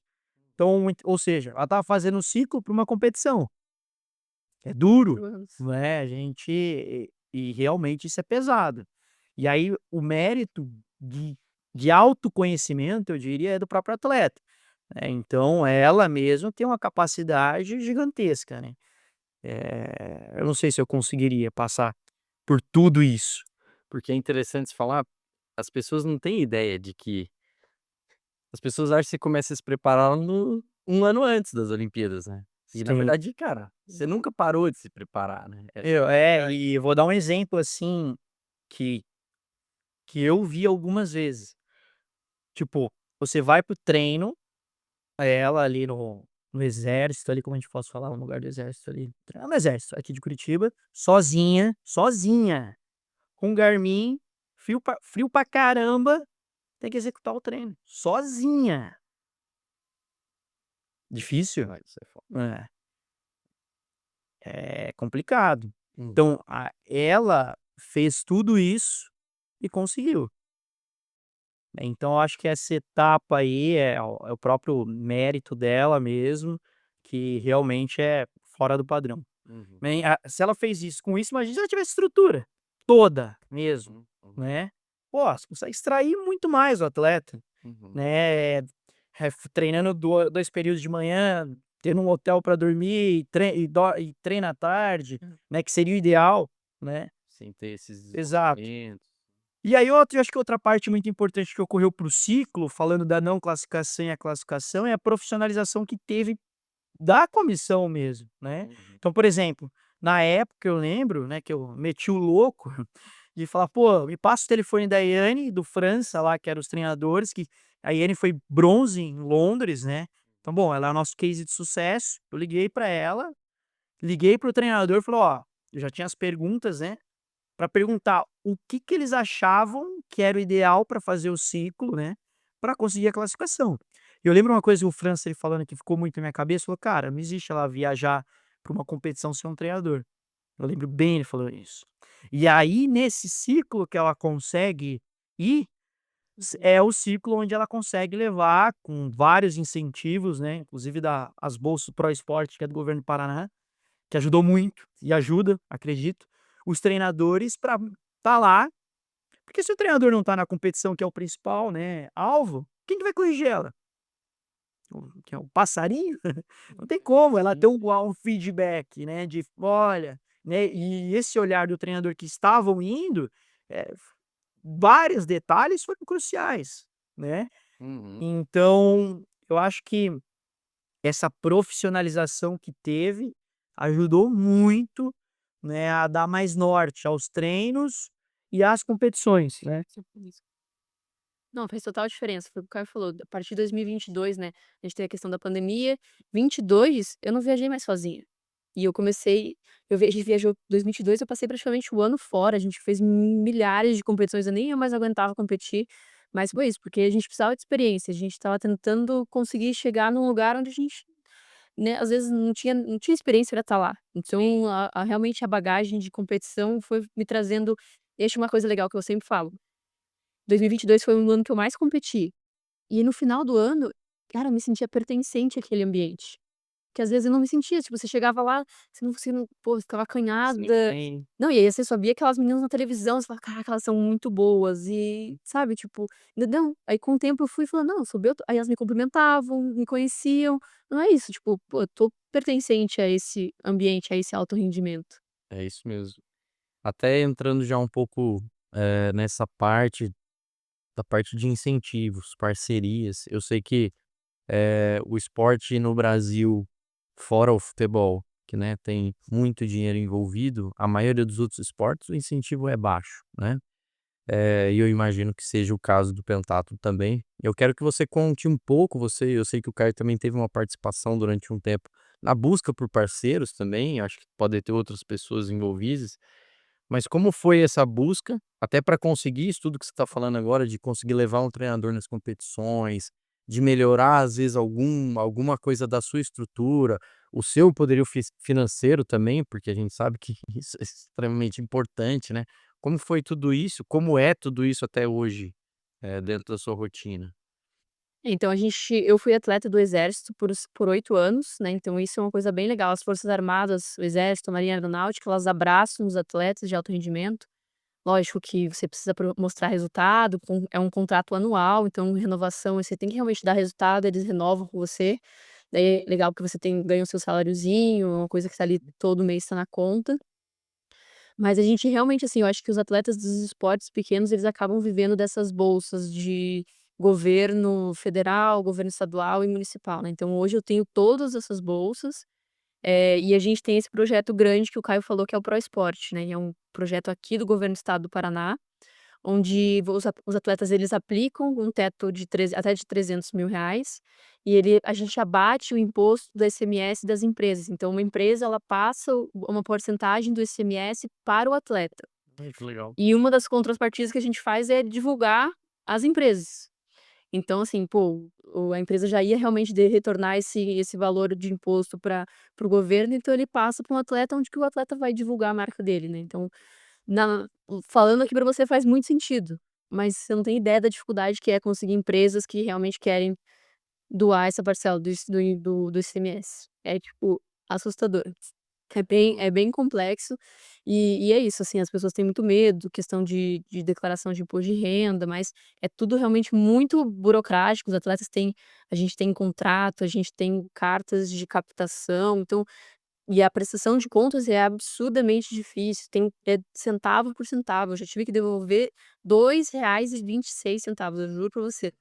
Então, ou seja, ela estava fazendo um ciclo para uma competição. É duro, 4 anos. né, a gente e realmente isso é pesado. E aí o mérito de autoconhecimento, eu diria, é do próprio atleta, né, então ela mesma tem uma capacidade gigantesca, né. Eu não sei se eu conseguiria passar por tudo isso. Porque é interessante se falar, as pessoas não têm ideia de que as pessoas acham que você começa a se preparar no um ano antes das Olimpíadas, né. E na Sim. verdade, cara, você nunca parou de se preparar, né. E vou dar um exemplo, assim, que eu vi algumas vezes, tipo, você vai para o treino. Ela ali no exército, ali, como a gente possa falar, no lugar do exército ali, no exército aqui de Curitiba, sozinha, sozinha, com Garmin, frio pra caramba, tem que executar o treino, sozinha. Difícil? Ah, isso é foda. É, é complicado. Hum. Então, ela fez tudo isso e conseguiu. Então eu acho que essa etapa aí é o próprio mérito dela mesmo, que realmente é fora do padrão. Uhum. Bem, se ela fez isso com isso, imagina se ela tivesse estrutura toda mesmo, Uhum. né. Pô, você consegue extrair muito mais o atleta, Uhum. né, treinando 2 períodos de manhã, tendo um hotel para dormir e treina à tarde, né, que seria o ideal, né. Sem ter esses Exato. deslocamentos. E aí eu acho que outra parte muito importante que ocorreu para o ciclo, falando da não classificação e a classificação, é a profissionalização que teve da comissão mesmo, né. Uhum. Então, por exemplo, na época eu lembro, né, que eu meti o louco de falar: "Pô, me passa o telefone da Iane, do França lá, que eram os treinadores", que a Iane foi bronze em Londres, né. Então, bom, ela é o nosso case de sucesso, eu liguei para ela, liguei para o treinador e falei: "Ó", eu já tinha as perguntas, né, para perguntar o que que eles achavam que era o ideal para fazer o ciclo, né, para conseguir a classificação. E eu lembro uma coisa, o França, ele falando que ficou muito na minha cabeça, falou: "Cara, não existe ela viajar para uma competição sem um treinador". Eu lembro bem ele falou isso. E aí, nesse ciclo que ela consegue ir, é o ciclo onde ela consegue levar com vários incentivos, né, inclusive da as bolsas Pro Esporte, que é do governo do Paraná, que ajudou muito e ajuda, acredito, os treinadores para estar lá, porque se o treinador não tá na competição, que é o principal, né, alvo, quem que vai corrigir ela? Que é o passarinho? Não tem como, ela ter Sim. um feedback, né, de olha, né, e esse olhar do treinador que estavam indo, eh, vários detalhes foram cruciais, né. Uhum. Então, eu acho que essa profissionalização que teve, ajudou muito, né, a dar mais norte aos treinos e às competições, né. Tipo isso. Não, fez total diferença, foi o que o Caio falou, a partir de 2022, né, a gente teve a questão da pandemia, 22 eu não viajei mais sozinha. E eu comecei a gente viajou 2022 eu passei praticamente o ano fora, a gente fez milhares de competições, eu nem eu mais aguentava competir, mas foi isso, porque a gente precisava de experiência, a gente estava tentando conseguir chegar num lugar onde a gente, né, às vezes não tinha experiência pra estar lá. Então realmente a bagagem de competição foi me trazendo deixa uma coisa legal que eu sempre falo, 2022 foi um ano que eu mais competi. E no final do ano, cara, eu me sentia pertencente àquele ambiente. Que às vezes eu não me sentia, tipo, você chegava lá, você não pô, ficava acanhada. Sim. Não, e aí você só via aquelas meninas na televisão, você fala: "Caraca, elas são muito boas", e sabe, tipo, não, aí com o tempo eu fui falando: "Não, eu sou aí elas me cumprimentavam, me conheciam, não é isso, tipo, pô, eu tô pertencente a esse ambiente, a esse alto rendimento". É isso mesmo. Até entrando já um pouco, nessa parte da parte de incentivos, parcerias, eu sei que, o esporte no Brasil, fora o futebol, que, né, tem muito dinheiro envolvido, a maioria dos outros esportes o incentivo é baixo, né. E eu imagino que seja o caso do pentatlo também. Eu quero que você conte um pouco, eu sei que o Caio também teve uma participação durante um tempo na busca por parceiros também, acho que pode ter outras pessoas envolvidas, mas como foi essa busca, até para conseguir isso tudo que você está falando agora, de conseguir levar um treinador nas competições, de melhorar às vezes alguma coisa da sua estrutura, o seu poderio financeiro também, porque a gente sabe que isso é extremamente importante, né. Como foi tudo isso? Como é tudo isso até hoje, dentro da sua rotina? Então eu fui atleta do exército por 8 anos, né, então isso é uma coisa bem legal, as forças armadas, o exército, a marinha aeronáutica, elas abraçam os atletas de alto rendimento. Lógico que você precisa mostrar resultado, é um contrato anual, então renovação, você tem que realmente dar resultado, eles renovam com você. Daí é legal que você ganha o seu saláriozinho, uma coisa que tá ali todo mês tá na conta. Mas a gente realmente, assim, eu acho que os atletas dos esportes pequenos, eles acabam vivendo dessas bolsas de governo federal, governo estadual e municipal, né. Então hoje eu tenho todas essas bolsas, e a gente tem esse projeto grande que o Caio falou que é o ProEsporte, né, e é um projeto aqui do governo do estado do Paraná, onde os atletas eles aplicam um teto de até de R$ 300.000, e a gente abate o imposto do ICMS das empresas. Então uma empresa ela passa uma porcentagem do ICMS para o atleta. Ai, que legal. E uma das contrapartidas que a gente faz é divulgar as empresas. Então assim, pô, a empresa já ia realmente retornar esse valor de imposto para o governo, então ele passa para um atleta, onde que o atleta vai divulgar a marca dele, né. Então na falando aqui pra você faz muito sentido, mas você não tem ideia da dificuldade que é conseguir empresas que realmente querem doar essa parcela do ICMS. É, tipo, assustador. É bem complexo, e é isso, assim, as pessoas têm muito medo, questão de declaração de imposto de renda, mas é tudo realmente muito burocrático, os atletas têm a gente tem contrato, a gente tem cartas de captação, então e a prestação de contas é absurdamente difícil, é centavo por centavo, eu já tive que devolver R$ 2,26, eu juro pra você.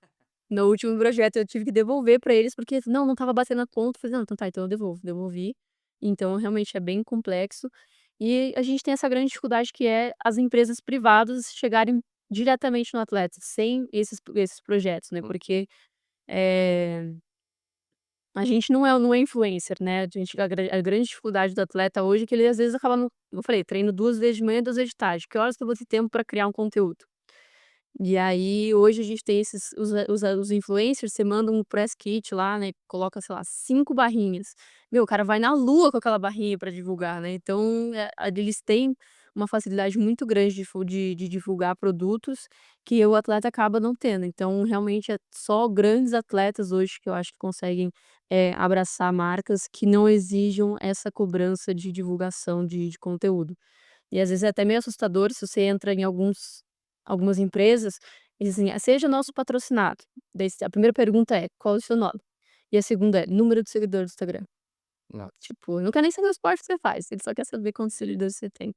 No último projeto eu tive que devolver pra eles, porque não estava batendo a conta, eu falei: "Não, então tá, então eu devolvo", devolvi. Então realmente é bem complexo, e a gente tem essa grande dificuldade que é as empresas privadas chegarem diretamente no atleta, sem esses projetos, né, porque, eh a gente não é influencer, né, a grande dificuldade do atleta hoje é que ele às vezes acaba eu falei, treino 2 vezes de manhã, 2 vezes de tarde, que horas que eu vou ter tempo para criar um conteúdo? E aí, hoje a gente tem os influencers, você manda um press kit lá, né, coloca, sei lá, 5 barrinhas. Meu, o cara vai na lua com aquela barrinha pra divulgar, né, então, eles têm uma facilidade muito grande de divulgar produtos que o atleta acaba não tendo. Então, realmente, é só grandes atletas hoje que eu acho que conseguem, abraçar marcas que não exijam essa cobrança de divulgação de conteúdo. E às vezes é até meio assustador se você entra em algumas empresas e diz assim: "Seja nosso patrocinado". Daí a primeira pergunta é: "Qual é o seu nome?". E a segunda é: "Número de seguidores do Instagram". Nossa. Tipo, não quer nem saber o esporte que você faz, ele só quer saber quantos seguidores você tem.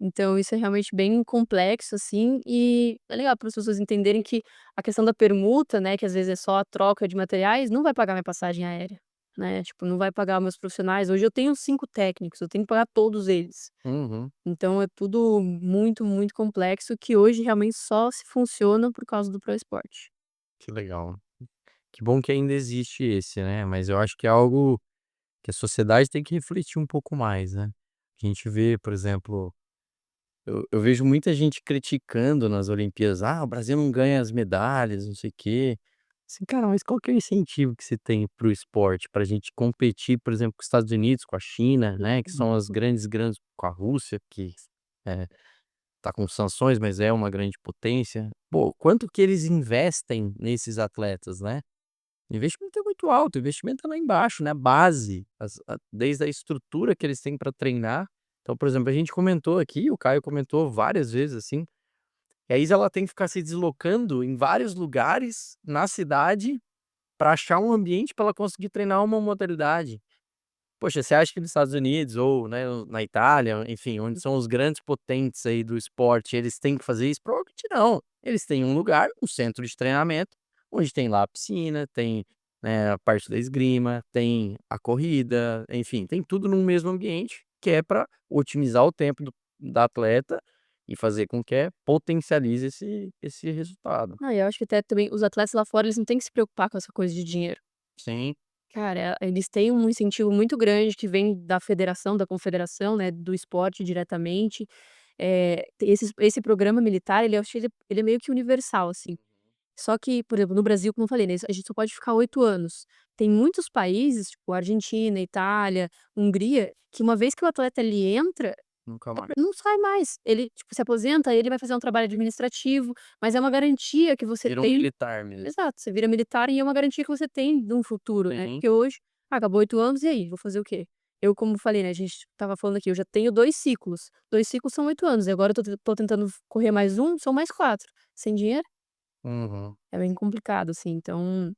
Então isso é realmente bem complexo, assim, e é legal para as pessoas entenderem que a questão da permuta, né, que às vezes é só a troca de materiais, não vai pagar minha passagem aérea, né, tipo, não vai pagar meus profissionais. Hoje eu tenho 5 técnicos, eu tenho que pagar todos eles. Uhum. Então é tudo muito, muito complexo que hoje realmente só se funciona por causa do Pro Esporte. Que legal. Que bom que ainda existe esse, né, mas eu acho que é algo que a sociedade tem que refletir um pouco mais, né. A gente vê, por exemplo, eu vejo muita gente criticando nas Olimpíadas: "Ah, o Brasil não ganha as medalhas, não sei o quê". Assim, cara, mas qual que é o incentivo que se tem para o esporte, pra gente competir, por exemplo, com os Estados Unidos, com a China, né, que são as grandes com a Rússia, que, eh, tá com sanções, mas é uma grande potência. Pô, quanto que eles investem nesses atletas, né? O investimento é muito alto, o investimento é lá embaixo, né, base, desde a estrutura que eles têm para treinar. Então, por exemplo, a gente comentou aqui, o Caio comentou várias vezes, assim, que a Isa ela tem que ficar se deslocando em vários lugares na cidade para achar um ambiente para ela conseguir treinar uma modalidade. Poxa, você acha que nos Estados Unidos ou, né, na Itália, enfim, onde são os grandes potentes aí do esporte, eles têm que fazer isso? Provavelmente não. Eles têm um lugar, um centro de treinamento, onde tem lá a piscina, tem, né, a parte da esgrima, tem a corrida, enfim, tem tudo no mesmo ambiente, que é para otimizar o tempo da atleta e fazer com que potencialize esse resultado. Ah, eu acho que até também os atletas lá fora, eles não têm que se preocupar com essa coisa de dinheiro. Sim. Cara, eles têm um incentivo muito grande que vem da federação, da confederação, né, do esporte diretamente. Esse programa militar, ele eu acho ele é meio que universal, assim. Só que, por exemplo, no Brasil, como eu falei, né, a gente só pode ficar 8 anos. Tem muitos países, tipo Argentina, Itália, Hungria, que uma vez que o atleta ele entra, Nunca mais. não sai mais. Ele, tipo, se aposenta, ele vai fazer um trabalho administrativo, mas é uma garantia que você Vira um tem. militar mesmo. Exato, você vira militar e é uma garantia que você tem de um futuro, né. Sim. Porque hoje, acabou 8 anos, e aí, vou fazer o quê? Eu, como falei, né, a gente estava falando aqui, eu já tenho 2 ciclos. 2 ciclos são 8 anos, e agora eu tô tentando correr mais um, são mais 4. Sem dinheiro, Uhum. é bem complicado, assim. Então,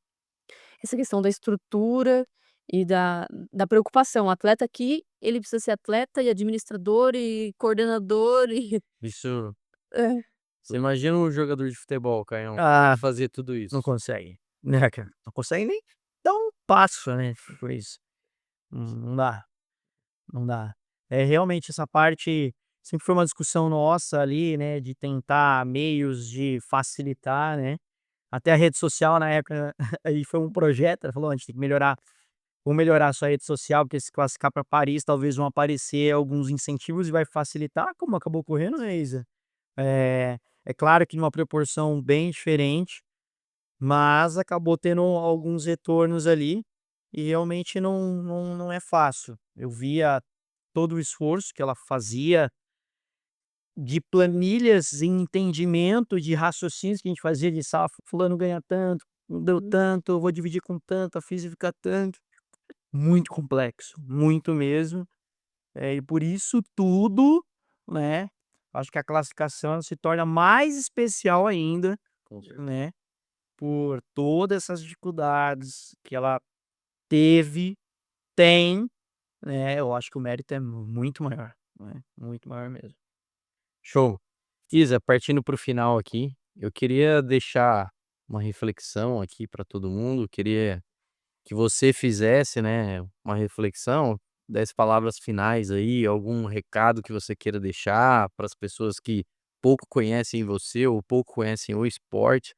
essa questão da estrutura e da preocupação. O atleta aqui, ele precisa ser atleta e administrador e coordenador e Isso. é. Você imagina um jogador de futebol, Caião, Ah, fazer tudo não isso. consegue, né, cara? Não consegue nem dar um passo, né, por isso. Não dá, não dá. É, realmente essa parte sempre foi uma discussão nossa ali, né, de tentar meios de facilitar, né. Até a rede social na época, aí foi um projeto, ela falou: "A gente tem que melhorar, vamos melhorar a sua rede social, porque se classificar para Paris, talvez vão aparecer alguns incentivos e vai facilitar", como acabou ocorrendo, né, Isa? É claro que numa proporção bem diferente, mas acabou tendo alguns retornos ali, e realmente não é fácil. Eu via todo o esforço que ela fazia de planilhas e entendimento de raciocínios que a gente fazia de fulano ganha tanto, não deu Uhum. tanto, eu vou dividir com tanto, a física tanto. Muito complexo, muito mesmo. E por isso tudo, né, acho que a classificação ela se torna mais especial ainda, Com certeza. né, por todas essas dificuldades que ela teve, tem, né, eu acho que o mérito é muito maior, né, muito maior mesmo. Show. Isa, partindo para o final aqui, eu queria deixar uma reflexão aqui para todo mundo, queria que você fizesse, né, uma reflexão, desse palavras finais aí, algum recado que você queira deixar para as pessoas que pouco conhecem você ou pouco conhecem o esporte,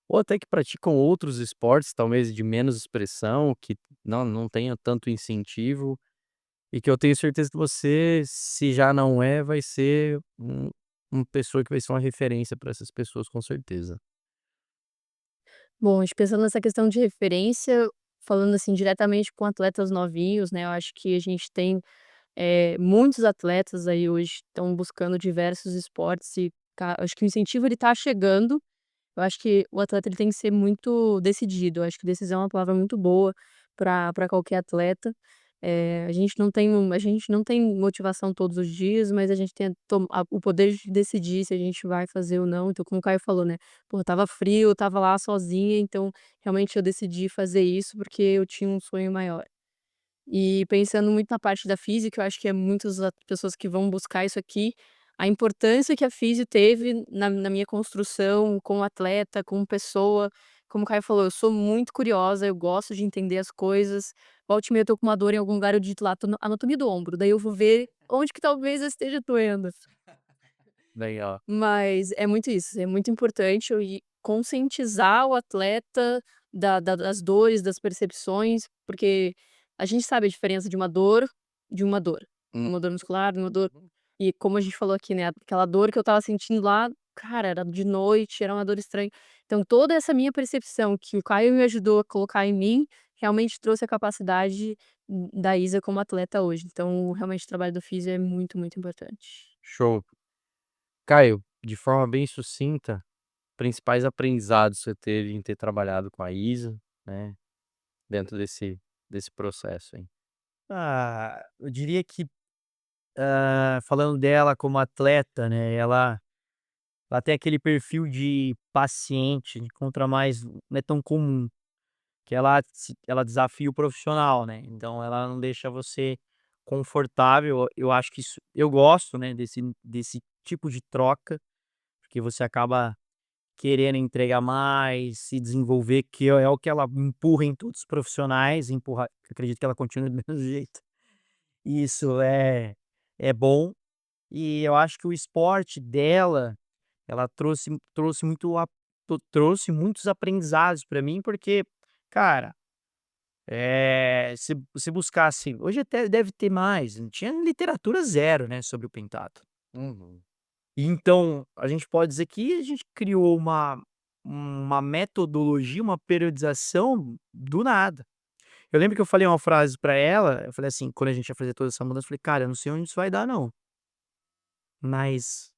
ou até que praticam outros esportes, talvez de menos expressão, que não tenha tanto incentivo. E que eu tenho certeza que você, se já não é, vai ser uma pessoa que vai ser uma referência para essas pessoas, com certeza. Bom, a gente pensando nessa questão de referência, falando, assim, diretamente com atletas novinhos, né, eu acho que a gente tem, muitos atletas aí hoje estão buscando diversos esportes e acho que o incentivo ele tá chegando. Eu acho que o atleta ele tem que ser muito decidido, eu acho que decisão é uma palavra muito boa para qualquer atleta. A gente não tem motivação todos os dias, mas a gente tem o poder de decidir se a gente vai fazer ou não. Então, como o Caio falou, né, pô, estava frio, eu estava lá sozinha, então realmente eu decidi fazer isso porque eu tinha um sonho maior. E pensando muito na parte da física, eu acho que é muitas a pessoas que vão buscar isso aqui, a importância que a físio teve na minha construção como atleta, como pessoa. Como o Caio falou, eu sou muito curiosa, eu gosto de entender as coisas. Volta e meia eu tô com uma dor em algum lugar, eu digito lá: "Tô no anatomia do ombro", daí eu vou ver onde que talvez eu esteja doendo. Legal. Mas é muito isso, é muito importante e conscientizar o atleta das dores, das percepções, porque a gente sabe a diferença de uma dor. Hum. Uma dor muscular, de uma dor e como a gente falou aqui, né, aquela dor que eu estava sentindo lá, cara, era de noite, era uma dor estranha. Então toda essa minha percepção que o Caio me ajudou a colocar em mim, realmente trouxe a capacidade da Isa como atleta hoje. Então realmente o trabalho do físio é muito, muito importante. Show. Caio, de forma bem sucinta, principais aprendizados que você teve em ter trabalhado com a Isa, né, dentro desse processo, hein? Eu diria que, falando dela como atleta, né, ela tem aquele perfil de paciente, encontra mais não é tão comum, que ela desafia o profissional, né, então ela não deixa você confortável, eu acho que isso eu gosto, né, desse tipo de troca, porque você acaba querendo entregar mais, se desenvolver, que é o que ela empurra em todos os profissionais, acredito que ela continue do mesmo jeito. Isso é bom, e eu acho que o esporte dela, ela trouxe muitos aprendizados para mim, porque, cara, se buscasse hoje até deve ter mais, tinha literatura zero, né, sobre o pentatlo. Uhum. Então, a gente pode dizer que a gente criou uma metodologia, uma periodização do nada. Eu lembro que eu falei uma frase pra ela, eu falei assim, quando a gente ia fazer toda essa mudança, eu falei: "Cara, eu não sei onde isso vai dar não, mas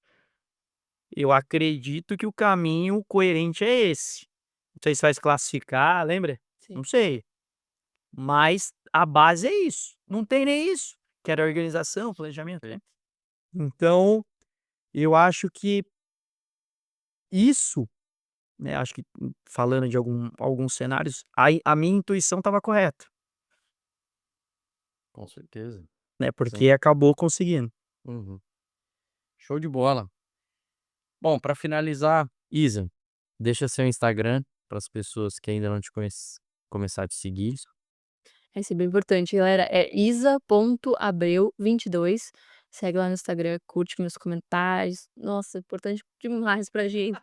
eu acredito que o caminho coerente é esse. Não sei se vai se classificar, lembra? Sim. Não sei, mas a base é isso, não tem nem isso, que era organização, planejamento, né. Então, eu acho que isso, né, acho que falando de alguns cenários, a minha intuição estava correta, Com certeza. né, Sim. porque acabou conseguindo. Uhum. Show de bola. Bom, para finalizar, Isa, deixa seu Instagram para as pessoas que ainda não te conhecem começar a te seguir. Isso é bem importante, galera. É isa.abreu22. Segue lá no Instagram, curte meus comentários. Nossa, é importante demais pra gente.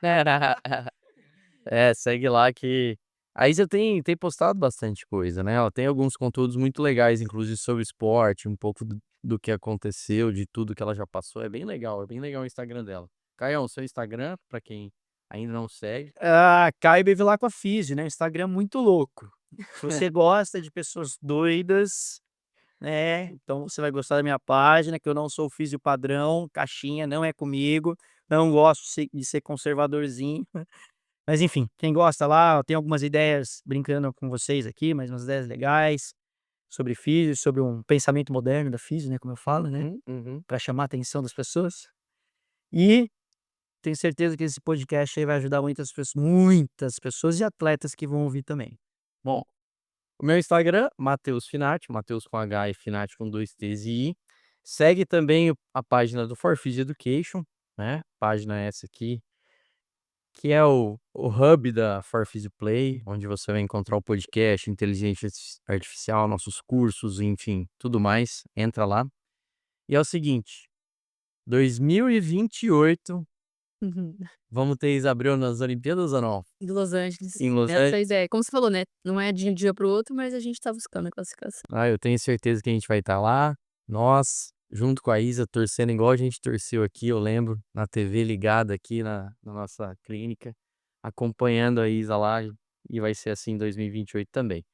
É, segue lá que a Isa tem postado bastante coisa, né, ela tem alguns conteúdos muito legais, inclusive sobre esporte, um pouco do que aconteceu, de tudo que ela já passou, é bem legal o Instagram dela. Caião, seu Instagram, para quem ainda não segue. Caio Bevilacqua Físio, né, Instagram muito louco. Se você gosta de pessoas doidas, né, então você vai gostar da minha página, que eu não sou físio padrão, caixinha, não é comigo, não gosto de ser conservadorzinho. Mas enfim, quem gosta lá, eu tenho algumas ideias brincando com vocês aqui, mas umas ideias legais sobre físio, sobre um pensamento moderno da físio, né, como eu falo, né, Uhum, uhum. para chamar a atenção das pessoas. E tenho certeza que esse podcast aí vai ajudar muitas pessoas e atletas que vão ouvir também. Bom, o meu Instagram, Matheus Finati, Matheus com H e Finati com 2 T's e I. Segue também a página do Forfis Education, né, página essa aqui, que é o hub da Forfis Play, onde você vai encontrar o podcast, inteligência artificial, nossos cursos, enfim, tudo mais, entra lá. E é o seguinte, 2028, Uhum. vamos ter Isa Abreu nas Olimpíadas ou não? De Los Angeles. Em Los Essa Angeles? é a ideia. Como você falou, né, não é de um dia para o outro, mas a gente tá buscando a classificação. Ah, eu tenho certeza que a gente vai estar lá, nós, junto com a Isa, torcendo igual a gente torceu aqui, eu lembro, na TV ligada aqui na nossa clínica, acompanhando a Isa lá, e vai ser assim em 2028 também.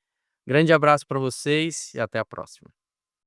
Grande abraço para vocês e até a próxima.